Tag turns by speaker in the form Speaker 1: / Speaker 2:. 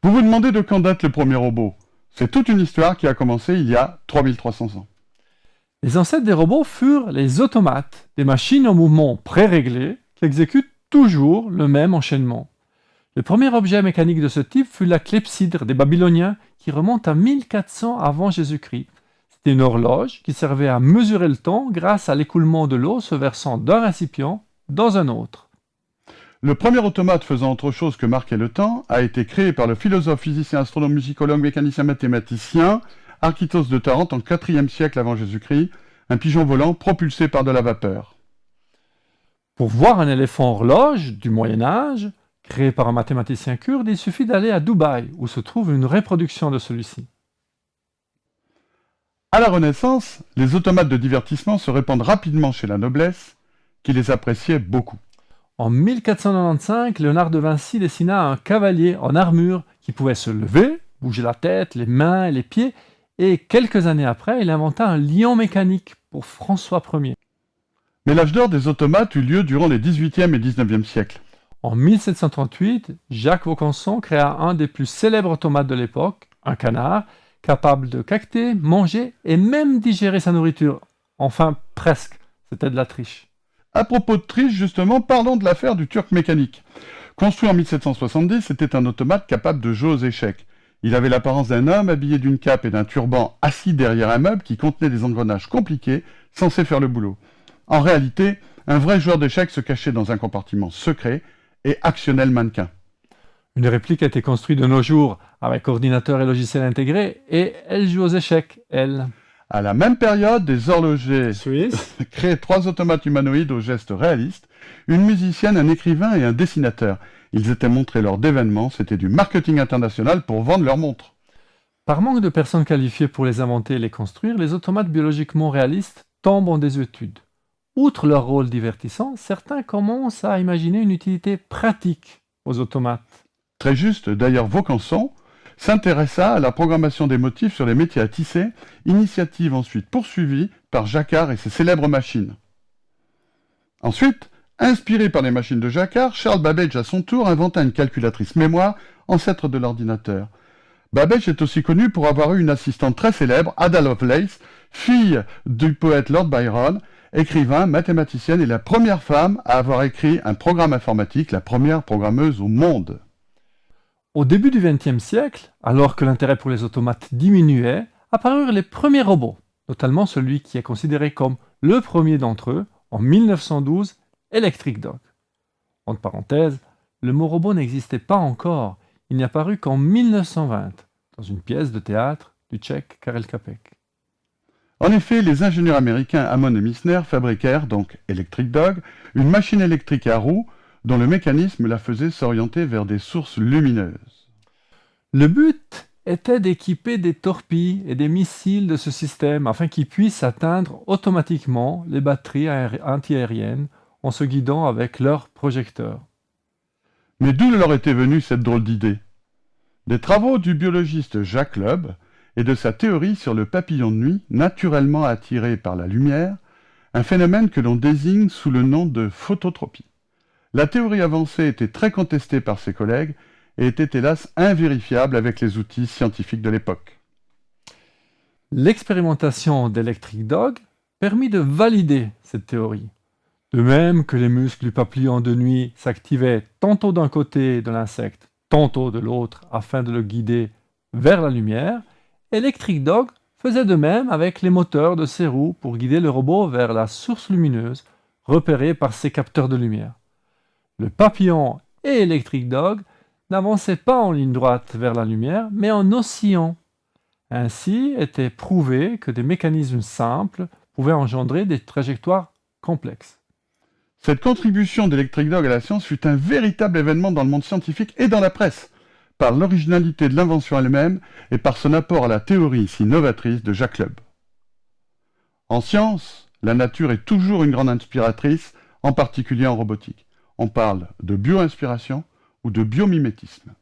Speaker 1: Vous vous demandez de quand date le premier robot? C'est toute une histoire qui a commencé il y a 3300 ans.
Speaker 2: Les ancêtres des robots furent les automates, des machines en mouvement préréglé qui exécutent toujours le même enchaînement. Le premier objet mécanique de ce type fut la clepsydre des Babyloniens qui remonte à 1400 avant Jésus-Christ. C'était une horloge qui servait à mesurer le temps grâce à l'écoulement de l'eau se versant d'un récipient dans un autre.
Speaker 1: Le premier automate faisant autre chose que marquer le temps a été créé par le philosophe, physicien, astronome, musicologue, mécanicien, mathématicien Archytos de Tarente en 4e siècle avant Jésus-Christ, un pigeon volant propulsé par de la vapeur.
Speaker 2: Pour voir un éléphant horloge du Moyen Âge, créé par un mathématicien kurde, il suffit d'aller à Dubaï, où se trouve une reproduction de celui-ci.
Speaker 1: À la Renaissance, les automates de divertissement se répandent rapidement chez la noblesse, qui les appréciait beaucoup.
Speaker 2: En 1495, Léonard de Vinci dessina un cavalier en armure qui pouvait se lever, bouger la tête, les mains et les pieds, et quelques années après, il inventa un lion mécanique pour François Ier.
Speaker 1: Mais l'âge d'or des automates eut lieu durant les 18e et 19e siècles.
Speaker 2: En 1738, Jacques Vaucanson créa un des plus célèbres automates de l'époque, un canard, capable de caqueter, manger et même digérer sa nourriture. Enfin, presque. C'était de la triche.
Speaker 1: À propos de triche, justement, parlons de l'affaire du Turc mécanique. Construit en 1770, c'était un automate capable de jouer aux échecs. Il avait l'apparence d'un homme habillé d'une cape et d'un turban assis derrière un meuble qui contenait des engrenages compliqués, censés faire le boulot. En réalité, un vrai joueur d'échecs se cachait dans un compartiment secret et actionnait le mannequin.
Speaker 2: Une réplique a été construite de nos jours avec ordinateur et logiciel intégrés et elle joue aux échecs, elle.
Speaker 1: À la même période, des horlogers
Speaker 2: Suisse.
Speaker 1: créaient 3 automates humanoïdes aux gestes réalistes, une musicienne, un écrivain et un dessinateur. Ils étaient montrés lors d'événements, c'était du marketing international pour vendre leurs montres.
Speaker 2: Par manque de personnes qualifiées pour les inventer et les construire, les automates biologiquement réalistes tombent en désuétude. Outre leur rôle divertissant, certains commencent à imaginer une utilité pratique aux automates.
Speaker 1: Très juste, d'ailleurs Vaucanson s'intéressa à la programmation des motifs sur les métiers à tisser, initiative ensuite poursuivie par Jacquard et ses célèbres machines. Ensuite, inspiré par les machines de Jacquard, Charles Babbage à son tour inventa une calculatrice mémoire, ancêtre de l'ordinateur. Babbage est aussi connu pour avoir eu une assistante très célèbre, Ada Lovelace, fille du poète Lord Byron, écrivain, mathématicienne et la première femme à avoir écrit un programme informatique, la première programmeuse au monde.
Speaker 2: Au début du XXe siècle, alors que l'intérêt pour les automates diminuait, apparurent les premiers robots, notamment celui qui est considéré comme le premier d'entre eux, en 1912, Electric Dog. Entre parenthèses, le mot robot n'existait pas encore, il n'est apparu qu'en 1920, dans une pièce de théâtre du tchèque Karel Čapek.
Speaker 1: En effet, les ingénieurs américains Hammond et Missner fabriquèrent, donc Electric Dog, une machine électrique à roues dont le mécanisme la faisait s'orienter vers des sources lumineuses.
Speaker 2: Le but était d'équiper des torpilles et des missiles de ce système afin qu'ils puissent atteindre automatiquement les batteries antiaériennes en se guidant avec leurs projecteurs.
Speaker 1: Mais d'où leur était venue cette drôle d'idée? Des travaux du biologiste Jacques Loeb et de sa théorie sur le papillon de nuit naturellement attiré par la lumière, un phénomène que l'on désigne sous le nom de phototropie. La théorie avancée était très contestée par ses collègues et était hélas invérifiable avec les outils scientifiques de l'époque.
Speaker 2: L'expérimentation d'Electric Dog permit de valider cette théorie. De même que les muscles du papillon de nuit s'activaient tantôt d'un côté de l'insecte, tantôt de l'autre afin de le guider vers la lumière, Electric Dog faisait de même avec les moteurs de ses roues pour guider le robot vers la source lumineuse repérée par ses capteurs de lumière. Le papillon et Electric Dog n'avançaient pas en ligne droite vers la lumière, mais en oscillant. Ainsi était prouvé que des mécanismes simples pouvaient engendrer des trajectoires complexes.
Speaker 1: Cette contribution d'Electric Dog à la science fut un véritable événement dans le monde scientifique et dans la presse, par l'originalité de l'invention elle-même et par son apport à la théorie si novatrice de Jacques Loeb. En science, la nature est toujours une grande inspiratrice, en particulier en robotique. On parle de bio-inspiration ou de biomimétisme.